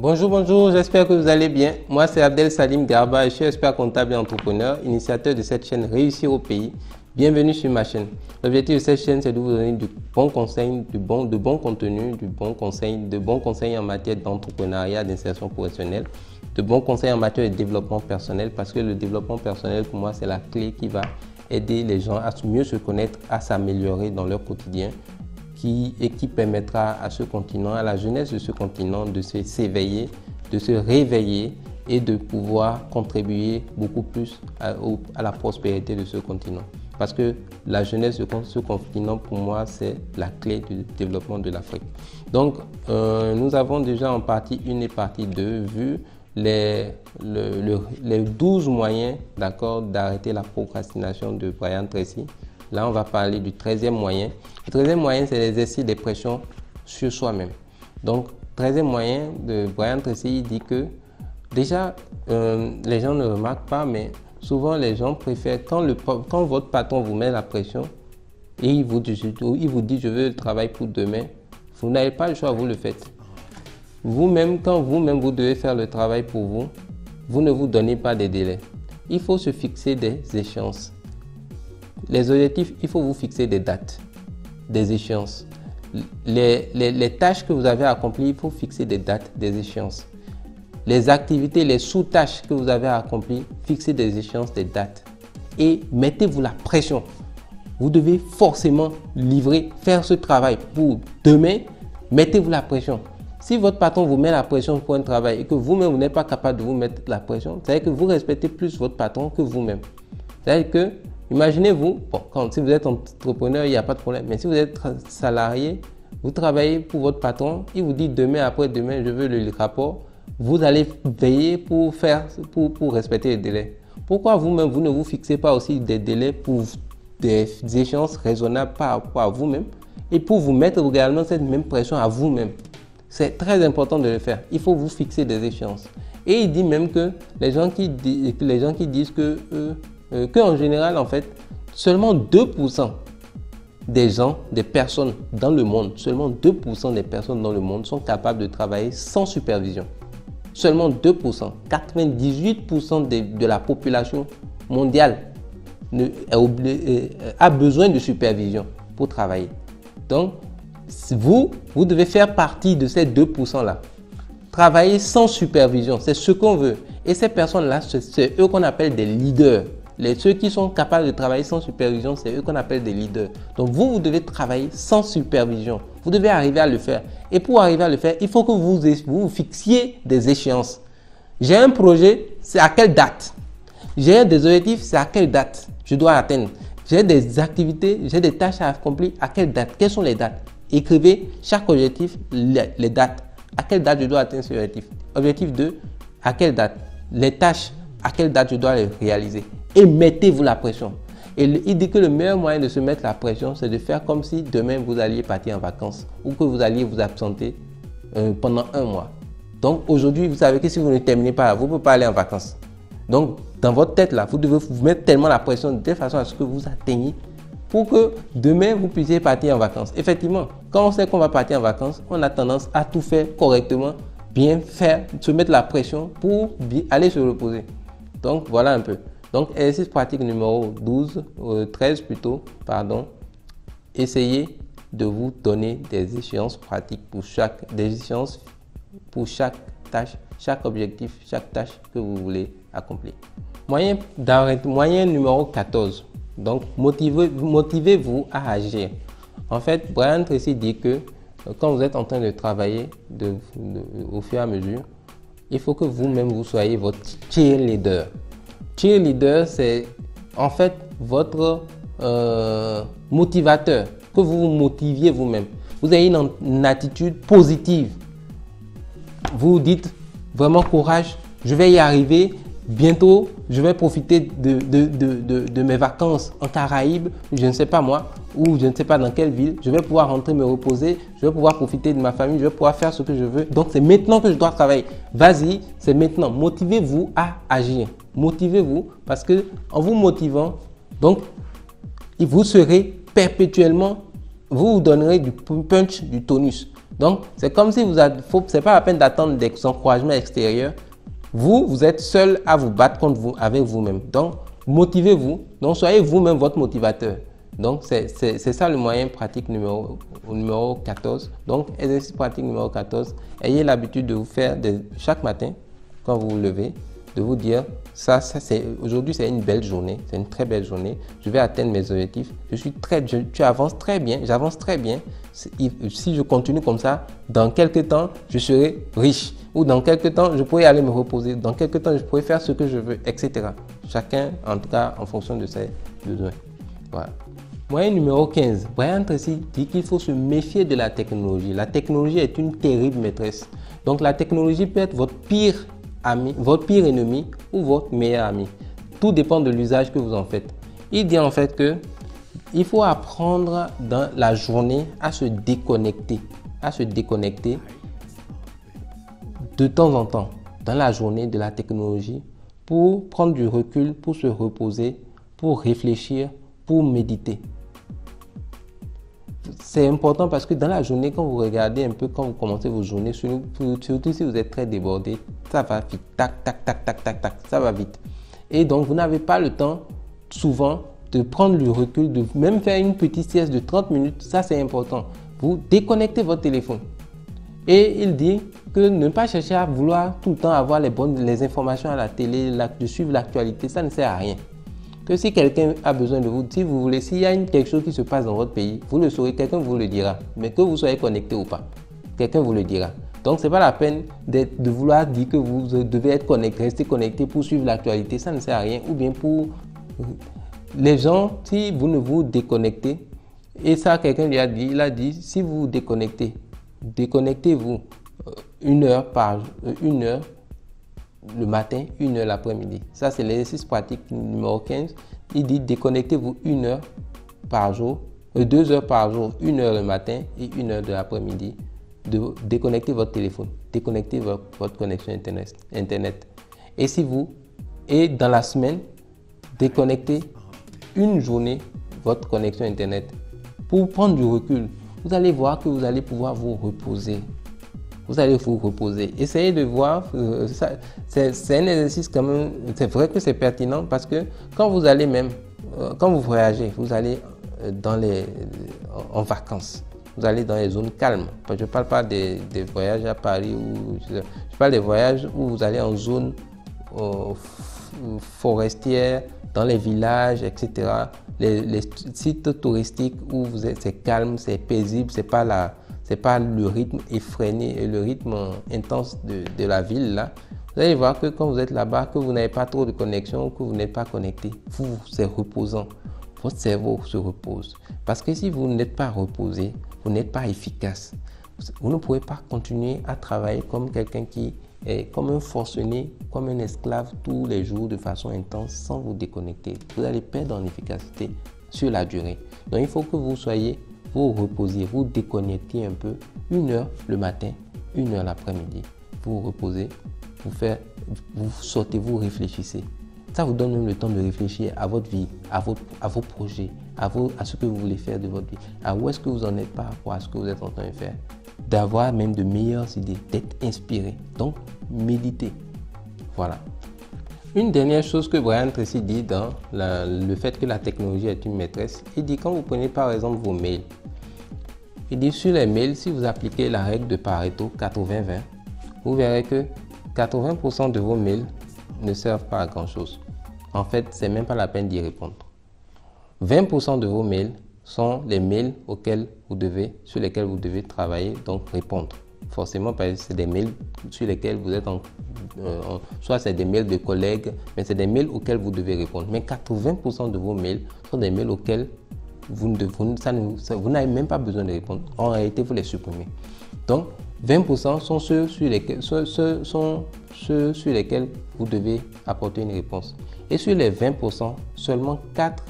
Bonjour, j'espère que vous allez bien. Moi, c'est Abdel Salim Garba et je suis expert comptable et entrepreneur, initiateur de cette chaîne Réussir au pays. Bienvenue sur ma chaîne. L'objectif de cette chaîne, c'est de vous donner de bons conseils, de bons contenus, de bons conseils en matière d'entrepreneuriat, d'insertion professionnelle, de bons conseils en matière de développement personnel, parce que le développement personnel, pour moi, c'est la clé qui va aider les gens à mieux se connaître, à s'améliorer dans leur quotidien, qui permettra à ce continent, à la jeunesse de ce continent de s'éveiller, de se réveiller et de pouvoir contribuer beaucoup plus à la prospérité de ce continent. Parce que la jeunesse de ce continent, pour moi, c'est la clé du développement de l'Afrique. Donc, nous avons déjà en partie 1 et partie 2 vu les 12 moyens d'arrêter la procrastination de Brian Tracy. Là, on va parler du 13e moyen. Le 13e moyen, c'est l'exercice des pressions sur soi-même. Donc, 13e moyen de Brian Tracy, il dit que déjà, les gens ne remarquent pas, mais souvent les gens préfèrent, quand votre patron vous met la pression et il vous dit je veux le travail pour demain, vous n'avez pas le choix, vous le faites. Vous-même, quand vous-même vous devez faire le travail pour vous, vous ne vous donnez pas des délais. Il faut se fixer des échéances. Les objectifs, il faut vous fixer des dates, des échéances. Les tâches que vous avez accomplies, il faut fixer des dates, des échéances. Les activités, les sous-tâches que vous avez accomplies, fixez des échéances, des dates. Et mettez-vous la pression. Vous devez forcément faire ce travail pour demain. Mettez-vous la pression. Si votre patron vous met la pression pour un travail et que vous-même, vous n'êtes pas capable de vous mettre la pression, c'est-à-dire que vous respectez plus votre patron que vous-même. C'est-à-dire que, imaginez-vous, si vous êtes entrepreneur, il n'y a pas de problème, mais si vous êtes salarié, vous travaillez pour votre patron, il vous dit demain, après-demain, je veux le rapport, vous allez veiller pour respecter les délais. Pourquoi vous-même, vous ne vous fixez pas aussi des délais pour des échéances raisonnables par rapport à vous-même et pour vous mettre également cette même pression à vous-même? C'est très important de le faire. Il faut vous fixer des échéances. Et il dit même que les gens qui disent qu'en général, en fait, seulement 2% des personnes dans le monde, seulement 2% des personnes dans le monde sont capables de travailler sans supervision. Seulement 2%. 98% de la population mondiale a besoin de supervision pour travailler. Donc, vous devez faire partie de ces 2%-là. Travailler sans supervision, c'est ce qu'on veut. Et ces personnes-là, c'est eux qu'on appelle des leaders. Ceux qui sont capables de travailler sans supervision, c'est eux qu'on appelle des leaders. Donc vous devez travailler sans supervision. Vous devez arriver à le faire. Et pour arriver à le faire, il faut que vous fixiez des échéances. J'ai un projet, c'est à quelle date? J'ai des objectifs, c'est à quelle date je dois atteindre? J'ai des activités, j'ai des tâches à accomplir, à quelle date? Quelles sont les dates? Écrivez chaque objectif, les dates. À quelle date je dois atteindre ce objectif? Objectif 2, à quelle date? Les tâches, à quelle date je dois les réaliser? Et mettez-vous la pression. Et il dit que le meilleur moyen de se mettre la pression, c'est de faire comme si demain vous alliez partir en vacances ou que vous alliez vous absenter pendant 1 mois. Donc aujourd'hui, vous savez que si vous ne terminez pas, vous ne pouvez pas aller en vacances. Donc dans votre tête là, vous devez vous mettre tellement la pression de telle façon à ce que vous atteigniez pour que demain vous puissiez partir en vacances. Effectivement, quand on sait qu'on va partir en vacances, on a tendance à tout faire correctement, bien faire, se mettre la pression pour aller se reposer. Donc voilà un peu. Donc, exercice pratique numéro 13 plutôt, pardon. Essayez de vous donner des échéances pratiques pour chaque tâche, chaque objectif, chaque tâche que vous voulez accomplir. Moyen numéro 14. Donc, motivez-vous à agir. En fait, Brian Tracy dit que quand vous êtes en train de travailler au fur et à mesure, il faut que vous-même vous soyez votre cheerleader. Cheerleader, c'est en fait votre motivateur, que vous vous motiviez vous-même. Vous avez une attitude positive. Vous dites vraiment courage, je vais y arriver. Bientôt, je vais profiter de mes vacances en Caraïbes, je ne sais pas moi, ou je ne sais pas dans quelle ville. Je vais pouvoir rentrer me reposer, je vais pouvoir profiter de ma famille, je vais pouvoir faire ce que je veux. Donc, c'est maintenant que je dois travailler. Vas-y, c'est maintenant. Motivez-vous à agir. Motivez-vous parce que en vous motivant, donc, vous serez perpétuellement vous donnerez du punch, du tonus. Donc, c'est comme si c'est pas la peine d'attendre des encouragements extérieurs. Vous êtes seul à vous battre contre vous, avec vous-même. Donc, motivez-vous. Donc, soyez vous-même votre motivateur. Donc, c'est ça le moyen pratique numéro 14. Donc, exercice pratique numéro 14. Ayez l'habitude de vous faire chaque matin, quand vous vous levez, de vous dire, aujourd'hui, c'est une belle journée. C'est une très belle journée. Je vais atteindre mes objectifs. Tu avances très bien. J'avance très bien. Si je continue comme ça, dans quelques temps, je serai riche. Ou dans quelques temps, je pourrai aller me reposer. Dans quelques temps, je pourrai faire ce que je veux, etc. Chacun, en tout cas, en fonction de ses besoins. Voilà. Moyen numéro 15. Brian Tracy dit qu'il faut se méfier de la technologie. La technologie est une terrible maîtresse. Donc, la technologie peut être votre pire ami, votre pire ennemi ou votre meilleur ami. Tout dépend de l'usage que vous en faites. Il dit en fait que il faut apprendre dans la journée à se déconnecter de temps en temps dans la journée de la technologie pour prendre du recul, pour se reposer, pour réfléchir, pour méditer. C'est important parce que dans la journée, quand vous regardez un peu, quand vous commencez vos journées, surtout si vous êtes très débordé, ça va vite, tac, tac, tac, tac, tac, tac, ça va vite. Et donc, vous n'avez pas le temps, souvent, de prendre le recul, de même faire une petite sieste de 30 minutes, ça c'est important. Vous déconnectez votre téléphone. Et il dit que ne pas chercher à vouloir tout le temps avoir les informations à la télé, de suivre l'actualité, ça ne sert à rien. Que si quelqu'un a besoin de vous, si vous voulez, s'il y a quelque chose qui se passe dans votre pays, vous le saurez, quelqu'un vous le dira. Mais que vous soyez connecté ou pas, quelqu'un vous le dira. Donc, ce n'est pas la peine de vouloir dire que vous devez être connecté, rester connecté pour suivre l'actualité. Ça ne sert à rien. Ou bien pour les gens, si vous ne vous déconnectez, et ça, quelqu'un lui a dit, il a dit, si vous vous déconnectez, déconnectez-vous 1 heure le matin, 1 heure l'après-midi. Ça, c'est l'exercice pratique numéro 15. Il dit déconnectez-vous 1 heure par jour, 2 heures par jour, 1 heure le matin et 1 heure de l'après-midi. Déconnectez votre téléphone, déconnectez votre connexion Internet. Et dans la semaine, déconnectez une journée votre connexion Internet pour prendre du recul. Vous allez voir que vous allez pouvoir vous reposer. Vous allez vous reposer. Essayez de voir, c'est un exercice quand même, c'est vrai que c'est pertinent parce que quand vous allez quand vous voyagez, vous allez en vacances, vous allez dans les zones calmes. Je ne parle pas des voyages à Paris, je parle des voyages où vous allez en zone forestière, dans les villages, etc. Les sites touristiques où c'est calme, c'est paisible, c'est pas le rythme effréné et le rythme intense de la ville là. Vous allez voir que quand vous êtes là-bas, que vous n'avez pas trop de connexion, que vous n'êtes pas connecté, c'est reposant. Votre cerveau se repose. Parce que si vous n'êtes pas reposé, vous n'êtes pas efficace. Vous ne pouvez pas continuer à travailler comme quelqu'un qui est comme un forcené, comme un esclave tous les jours de façon intense sans vous déconnecter. Vous allez perdre en efficacité sur la durée. Donc il faut que vous reposiez, vous déconnectez un peu, 1 heure le matin, 1 heure l'après-midi. Vous reposez, vous sortez, vous réfléchissez. Ça vous donne même le temps de réfléchir à votre vie, à vos projets, à ce que vous voulez faire de votre vie, à où est-ce que vous en êtes par rapport à ce que vous êtes en train de faire, d'avoir même de meilleures idées, d'être inspiré. Donc, méditez. Voilà. Une dernière chose que Brian Tracy dit dans le fait que la technologie est une maîtresse, il dit quand vous prenez par exemple vos mails, il dit sur les mails, si vous appliquez la règle de Pareto 80-20, vous verrez que 80% de vos mails ne servent pas à grand chose. En fait, c'est même pas la peine d'y répondre. 20% de vos mails sont les mails sur lesquels vous devez travailler, donc répondre. Forcément, parce que c'est des mails sur lesquels vous êtes soit c'est des mails de collègues, mais c'est des mails auxquels vous devez répondre. Mais 80% de vos mails sont des mails auxquels vous n'avez même pas besoin de répondre. En réalité, vous les supprimez. Donc, 20% sont ceux sur lesquels vous devez apporter une réponse. Et sur les 20%, seulement 4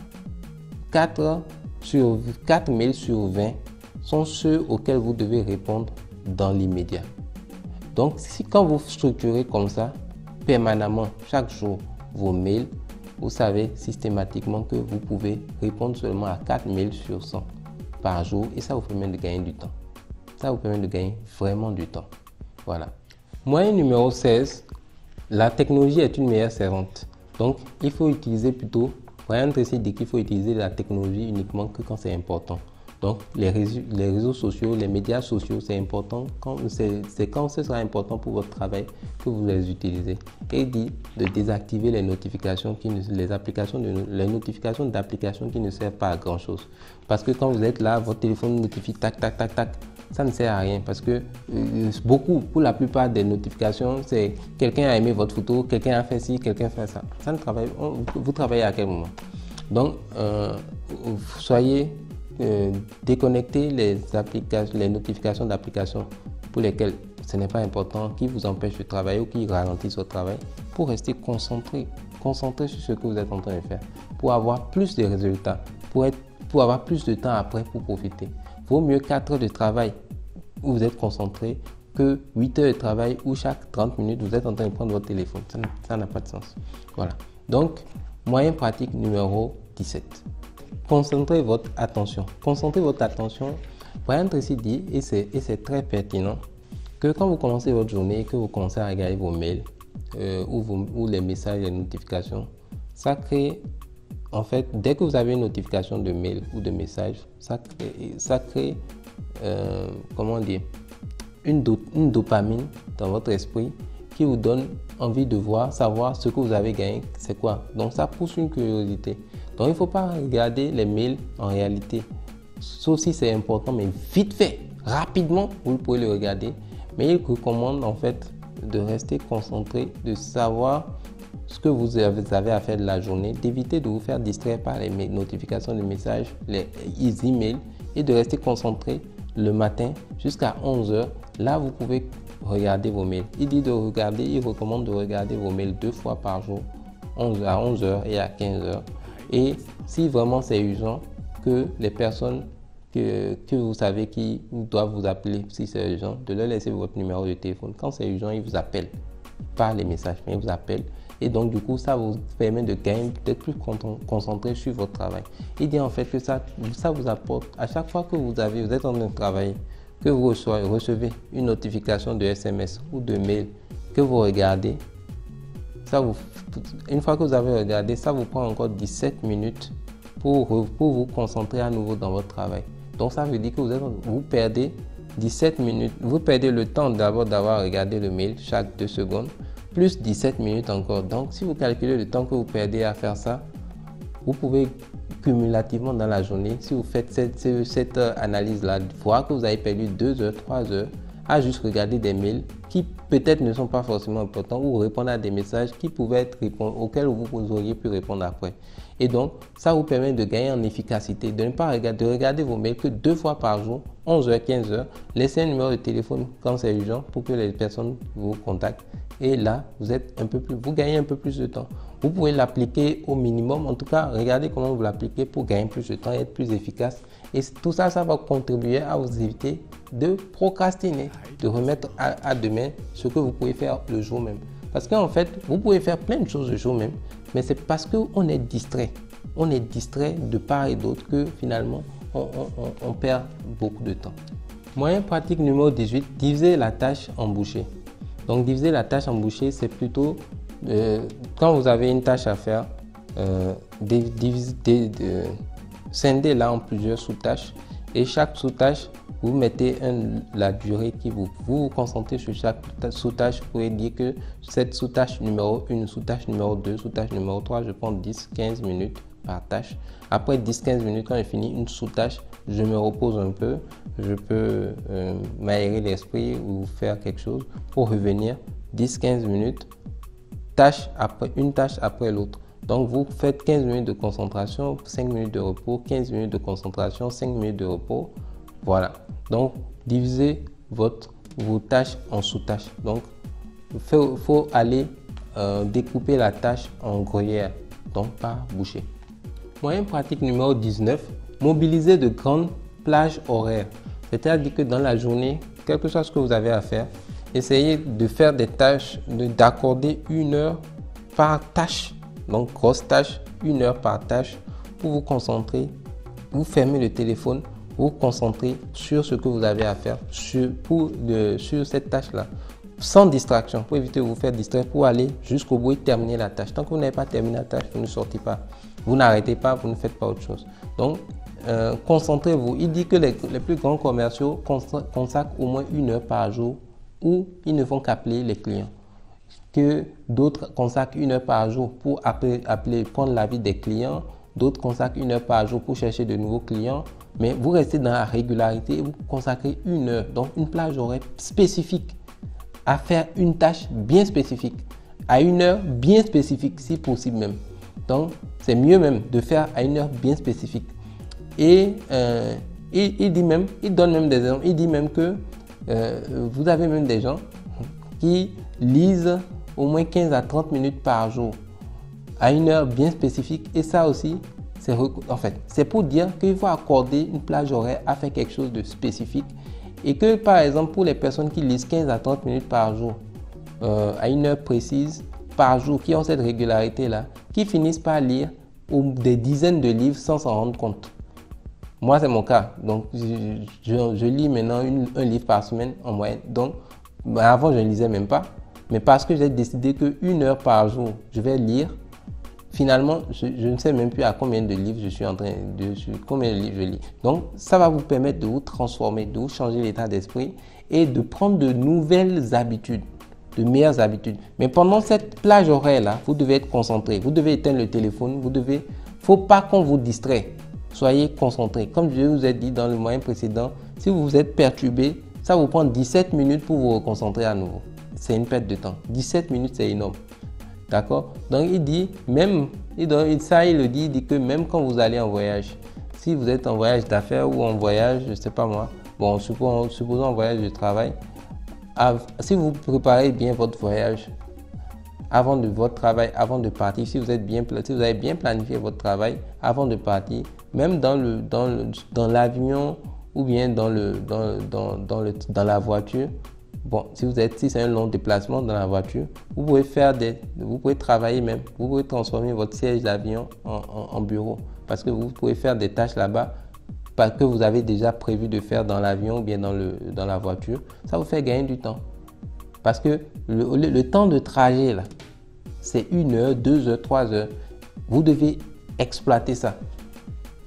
mails sur 20 sont ceux auxquels vous devez répondre dans l'immédiat. Donc, quand vous structurez comme ça, permanemment, chaque jour, vos mails, vous savez systématiquement que vous pouvez répondre seulement à 4 mails sur 100. par jour et ça vous permet de gagner du temps. Ça vous permet de gagner vraiment du temps. Voilà. Moyen numéro 16, la technologie est une meilleure servante. Donc, il faut utiliser plutôt, Brian Tracy dit qu'il faut utiliser la technologie uniquement que quand c'est important. Donc, les réseaux sociaux, les médias sociaux, c'est important c'est quand ce sera important pour votre travail que vous les utilisez. Et il dit de désactiver les notifications, les notifications d'applications qui ne servent pas à grand chose. Parce que quand vous êtes là, votre téléphone notifie tac, tac, tac, tac. Ça ne sert à rien parce que pour la plupart des notifications, c'est quelqu'un a aimé votre photo, quelqu'un a fait ci, quelqu'un a fait ça. Ça ne travaille, vous travaillez à quel moment? Donc, déconnectez les notifications d'applications pour lesquelles ce n'est pas important, qui vous empêchent de travailler ou qui ralentissent votre travail, pour rester concentré sur ce que vous êtes en train de faire, pour avoir plus de résultats, pour avoir plus de temps après pour profiter. Vaut mieux 4 heures de travail où vous êtes concentré que 8 heures de travail où chaque 30 minutes vous êtes en train de prendre votre téléphone. Ça n'a pas de sens. Voilà. Donc, moyen pratique numéro 17. Concentrez votre attention. Concentrez votre attention. Brian Tracy dit, et c'est très pertinent, que quand vous commencez votre journée, que vous commencez à regarder vos mails ou les messages, les notifications, ça crée, en fait, dès que vous avez une notification de mail ou de message, ça crée comment dire, une dopamine dans votre esprit qui vous donne envie de savoir ce que vous avez gagné, c'est quoi. Donc ça pousse une curiosité. Donc il ne faut pas regarder les mails en réalité, sauf si c'est important, mais vite fait, rapidement, vous pouvez le regarder. Mais il recommande en fait de rester concentré, de savoir ce que vous avez à faire de la journée, d'éviter de vous faire distraire par les notifications de messages, les emails et de rester concentré le matin jusqu'à 11 h. Là, vous pouvez regarder vos mails. Il recommande de regarder vos mails 2 fois par jour, à 11 h et à 15 h. Et si vraiment c'est urgent, que les personnes que vous savez qui doivent vous appeler, si c'est urgent, de leur laisser votre numéro de téléphone. Quand c'est urgent, ils vous appellent. Pas les messages, mais ils vous appellent. Et donc, du coup, ça vous permet de gagner, d'être plus concentré sur votre travail. Il dit en fait que ça vous apporte, à chaque fois que vous êtes en train de travailler, que vous recevez une notification de SMS ou de mail, que vous regardez, une fois que vous avez regardé, ça vous prend encore 17 minutes pour vous concentrer à nouveau dans votre travail. Donc, ça veut dire que vous perdez 17 minutes, vous perdez le temps d'abord d'avoir regardé le mail chaque 2 secondes, plus 17 minutes encore. Donc, si vous calculez le temps que vous perdez à faire ça, vous pouvez cumulativement dans la journée, si vous faites cette analyse-là, voir que vous avez perdu 2 heures, 3 heures à juste regarder des mails qui peut-être ne sont pas forcément importants ou répondre à des messages qui pouvaient être auxquels vous auriez pu répondre après. Et donc, ça vous permet de gagner en efficacité, de ne pas regarder vos mails que 2 fois par jour, 11 h, 15 h. Laissez un numéro de téléphone quand c'est urgent pour que les personnes vous contactent. Et là, vous gagnez un peu plus de temps. Vous pouvez l'appliquer au minimum. En tout cas, regardez comment vous l'appliquez pour gagner plus de temps et être plus efficace. Et tout ça, ça va contribuer à vous éviter de procrastiner, de remettre à demain ce que vous pouvez faire le jour même. Parce qu'en fait, vous pouvez faire plein de choses le jour même, mais c'est parce qu'on est distrait. On est distrait de part et d'autre que finalement, on perd beaucoup de temps. Moyen pratique numéro 18, diviser la tâche en bouchées. Donc, diviser la tâche en bouchées, c'est plutôt quand vous avez une tâche à faire, scindez-la en plusieurs sous-tâches et chaque sous-tâche, vous mettez la durée qui vous concentrez sur chaque sous-tâche. Vous pouvez dire que cette sous-tâche numéro 1, sous-tâche numéro 2, sous-tâche numéro 3, je prends 10-15 minutes par tâche. Après 10-15 minutes, quand j'ai fini une sous-tâche, je me repose un peu, je peux m'aérer l'esprit ou faire quelque chose pour revenir 10-15 minutes, une tâche après l'autre. Donc, vous faites 15 minutes de concentration, 5 minutes de repos, 15 minutes de concentration, 5 minutes de repos. Voilà. Donc, divisez vos tâches en sous-tâches. Donc, il faut aller découper la tâche en gruyère, donc par bouchée. Moyen pratique numéro 19, mobiliser de grandes plages horaires. C'est-à-dire que dans la journée, quel que soit ce que vous avez à faire, essayez de faire des tâches, d'accorder 1 heure par tâche. Donc, grosse tâche, 1 heure par tâche pour vous concentrer. Vous fermez le téléphone, vous concentrer sur ce que vous avez à faire, sur cette tâche-là, sans distraction, pour éviter de vous faire distraire, pour aller jusqu'au bout et terminer la tâche. Tant que vous n'avez pas terminé la tâche, vous ne sortez pas. Vous n'arrêtez pas, vous ne faites pas autre chose. Donc, concentrez-vous. Il dit que les plus grands commerciaux consacrent au moins 1 heure par jour où ils ne font qu'appeler les clients. Que d'autres consacrent 1 heure par jour pour prendre l'avis des clients. D'autres consacrent 1 heure par jour pour chercher de nouveaux clients. Mais vous restez dans la régularité et vous consacrez 1 heure, donc une plage horaire spécifique à faire une tâche bien spécifique, à 1 heure bien spécifique si possible même. Donc, c'est mieux même de faire à 1 heure bien spécifique. Et il donne même des exemples. Il dit même que vous avez même des gens qui lisent au moins 15 à 30 minutes par jour à 1 heure bien spécifique. Et ça aussi, c'est pour dire qu'il faut accorder une plage horaire à faire quelque chose de spécifique. Et que par exemple, pour les personnes qui lisent 15 à 30 minutes par jour à 1 heure précise par jour, qui ont cette régularité-là, qui finissent par lire des dizaines de livres sans s'en rendre compte. Moi, c'est mon cas. Donc, je lis maintenant un livre par semaine en moyenne. Donc, avant, je ne lisais même pas. Mais parce que j'ai décidé que 1 heure par jour, je vais lire, finalement, je ne sais même plus à combien de livres je suis en train combien de livres je lis. Donc, ça va vous permettre de vous transformer, de vous changer l'état d'esprit et de prendre de nouvelles habitudes, de meilleures habitudes. Mais pendant cette plage horaire-là, vous devez être concentré. Vous devez éteindre le téléphone. Faut pas qu'on vous distrait. Soyez concentré. Comme je vous ai dit dans le moyen précédent, si vous vous êtes perturbé, ça vous prend 17 minutes pour vous reconcentrer à nouveau. C'est une perte de temps. 17 minutes, c'est énorme. D'accord? Donc, il dit, il le dit que même quand vous allez en voyage, si vous êtes en voyage d'affaires ou en voyage, je ne sais pas moi, bon, supposons en voyage de travail, si vous préparez bien votre voyage, avant de partir, si vous avez bien planifié votre travail avant de partir, même dans l'avion ou bien dans la voiture, bon, si c'est un long déplacement dans la voiture, vous pouvez travailler même, vous pouvez transformer votre siège d'avion en bureau parce que vous pouvez faire des tâches là-bas que vous avez déjà prévu de faire dans l'avion ou bien dans la voiture. Ça vous fait gagner du temps parce que le temps de trajet là, c'est 1 heure, 2 heures, 3 heures. Vous devez exploiter ça.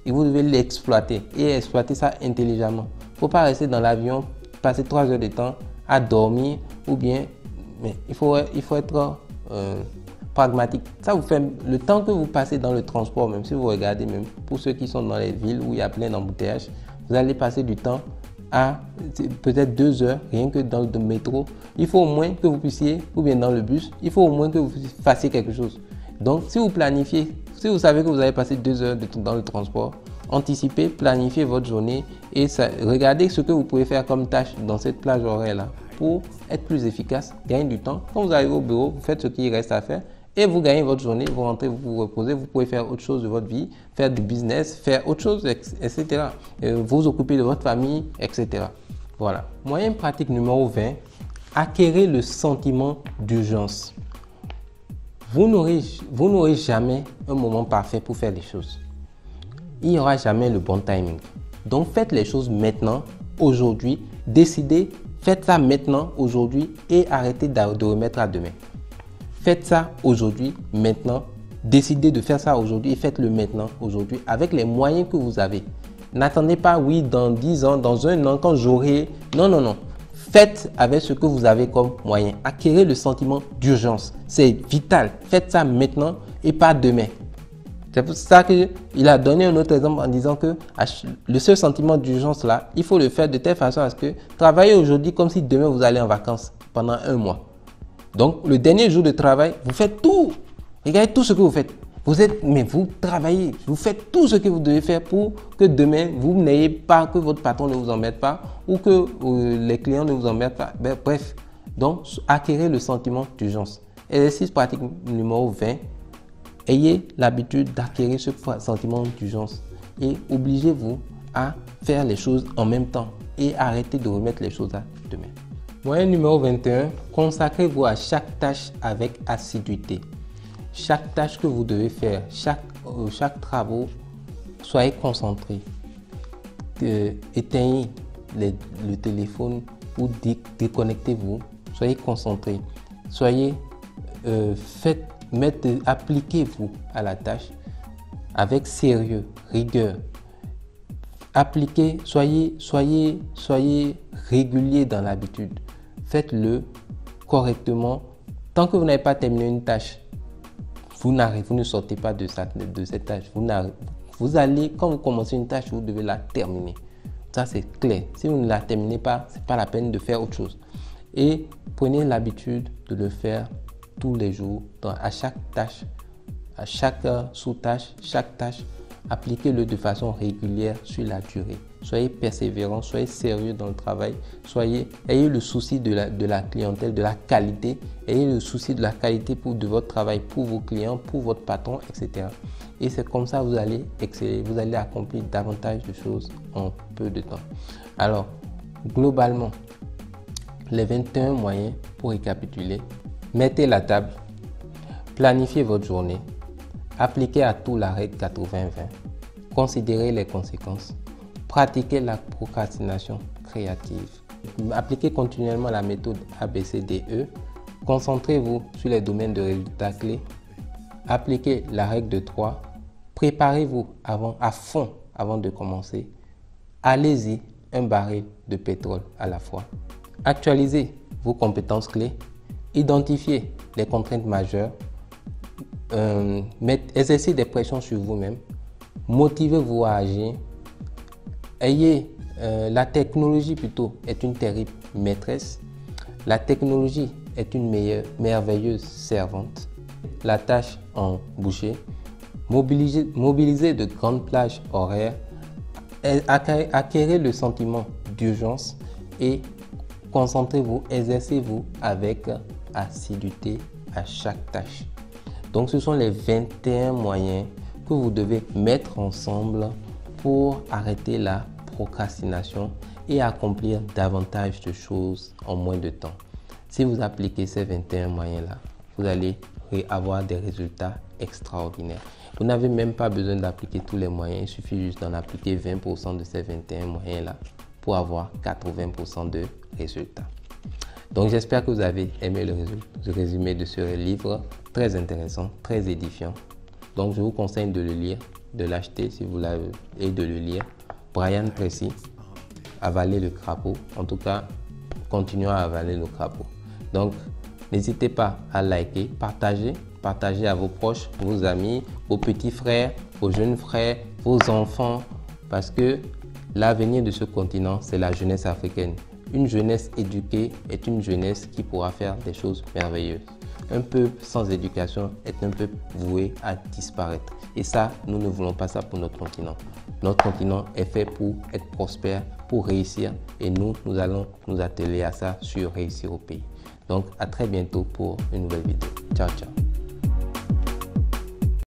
Et vous devez l'exploiter et exploiter ça intelligemment. Il ne faut pas rester dans l'avion, passer 3 heures de temps à dormir ou bien, mais il faut être pragmatique. Ça vous fait le temps que vous passez dans le transport, même si vous regardez, même pour ceux qui sont dans les villes où il y a plein d'embouteillages, vous allez passer du temps à peut-être 2 heures rien que dans le métro. Il faut au moins que vous puissiez, ou bien dans le bus, il faut au moins que vous fassiez quelque chose. Donc, si vous planifiez, si vous savez que vous allez passer 2 heures dans le transport, anticipez, planifiez votre journée et regardez ce que vous pouvez faire comme tâche dans cette plage horaire-là pour être plus efficace, gagner du temps. Quand vous arrivez au bureau, vous faites ce qu'il reste à faire et vous gagnez votre journée, vous rentrez, vous vous reposez, vous pouvez faire autre chose de votre vie, faire du business, faire autre chose, etc. Vous occuper de votre famille, etc. Voilà. Moyen pratique numéro 20, acquérir le sentiment d'urgence. Vous n'aurez jamais un moment parfait pour faire les choses. Il n'y aura jamais le bon timing. Donc faites les choses maintenant, aujourd'hui, décidez, faites ça maintenant, aujourd'hui et arrêtez de remettre à demain. Faites ça aujourd'hui, maintenant, décidez de faire ça aujourd'hui et faites-le maintenant, aujourd'hui, avec les moyens que vous avez. N'attendez pas, oui, dans 10 ans, dans 1 an, quand j'aurai... Non, non, non. Faites avec ce que vous avez comme moyen. Acquérez le sentiment d'urgence. C'est vital. Faites ça maintenant et pas demain. C'est pour ça qu'il a donné un autre exemple en disant que le seul sentiment d'urgence là, il faut le faire de telle façon à ce que travaillez aujourd'hui comme si demain vous allez en vacances pendant 1 mois. Donc, le dernier jour de travail, vous faites tout. Regardez tout ce que vous faites. Vous travaillez, vous faites tout ce que vous devez faire pour que demain, vous n'ayez pas, que votre patron ne vous embête pas ou que les clients ne vous embêtent pas. Bref, donc, acquérez le sentiment d'urgence. Exercice pratique numéro 20. Ayez l'habitude d'acquérir ce sentiment d'urgence et obligez-vous à faire les choses en même temps et arrêtez de remettre les choses à demain. Moyen numéro 21, consacrez-vous à chaque tâche avec assiduité. Chaque tâche que vous devez faire, chaque travaux, soyez concentrés. éteignez le téléphone ou déconnectez-vous. Soyez concentrés. Soyez, appliquez-vous à la tâche avec sérieux, rigueur. Appliquez, soyez régulier dans l'habitude. Faites-le correctement. Tant que vous n'avez pas terminé une tâche, vous ne sortez pas de cette tâche. Vous allez, quand vous commencez une tâche, vous devez la terminer. Ça, c'est clair. Si vous ne la terminez pas, ce n'est pas la peine de faire autre chose. Et prenez l'habitude de le faire tous les jours, à chaque tâche, à chaque sous-tâche, chaque tâche. Appliquez-le de façon régulière sur la durée. Soyez persévérant, soyez sérieux dans le travail, ayez le souci de la clientèle, de la qualité, ayez le souci de la qualité de votre travail pour vos clients, pour votre patron, etc. Et c'est comme ça que vous allez exceller, vous allez accomplir davantage de choses en peu de temps. Alors, globalement, les 21 moyens pour récapituler: mettez la table, planifiez votre journée, appliquez à tout la règle 80-20, considérez les conséquences, pratiquez la procrastination créative, appliquez continuellement la méthode ABCDE, concentrez-vous sur les domaines de résultats clés, appliquez la règle de 3, préparez-vous à fond avant de commencer, allez-y, un baril de pétrole à la fois, actualisez vos compétences clés, identifiez les contraintes majeures, exercez des pressions sur vous-même, motivez-vous à agir, la technologie plutôt est une terrible maîtresse, la technologie est une merveilleuse servante, la tâche en bouchée, mobilisez de grandes plages horaires, acquérez le sentiment d'urgence et concentrez-vous, exercez-vous avec assiduité à chaque tâche. Donc ce sont les 21 moyens que vous devez mettre ensemble pour arrêter la procrastination et accomplir davantage de choses en moins de temps. Si vous appliquez ces 21 moyens-là, vous allez avoir des résultats extraordinaires. Vous n'avez même pas besoin d'appliquer tous les moyens, il suffit juste d'en appliquer 20% de ces 21 moyens-là pour avoir 80% de résultats. Donc j'espère que vous avez aimé le résumé de ce livre très intéressant, très édifiant. Donc je vous conseille de le lire, de l'acheter si vous l'avez et de le lire. Brian Tracy, Avaler le crapaud. En tout cas, continuons à avaler le crapaud. Donc n'hésitez pas à liker, partagez à vos proches, vos amis, vos petits frères, vos jeunes frères, vos enfants, parce que l'avenir de ce continent, c'est la jeunesse africaine. Une jeunesse éduquée est une jeunesse qui pourra faire des choses merveilleuses. Un peuple sans éducation est un peuple voué à disparaître. Et ça, nous ne voulons pas ça pour notre continent. Notre continent est fait pour être prospère, pour réussir. Et nous allons nous atteler à ça sur Réussir au pays. Donc, à très bientôt pour une nouvelle vidéo. Ciao, ciao.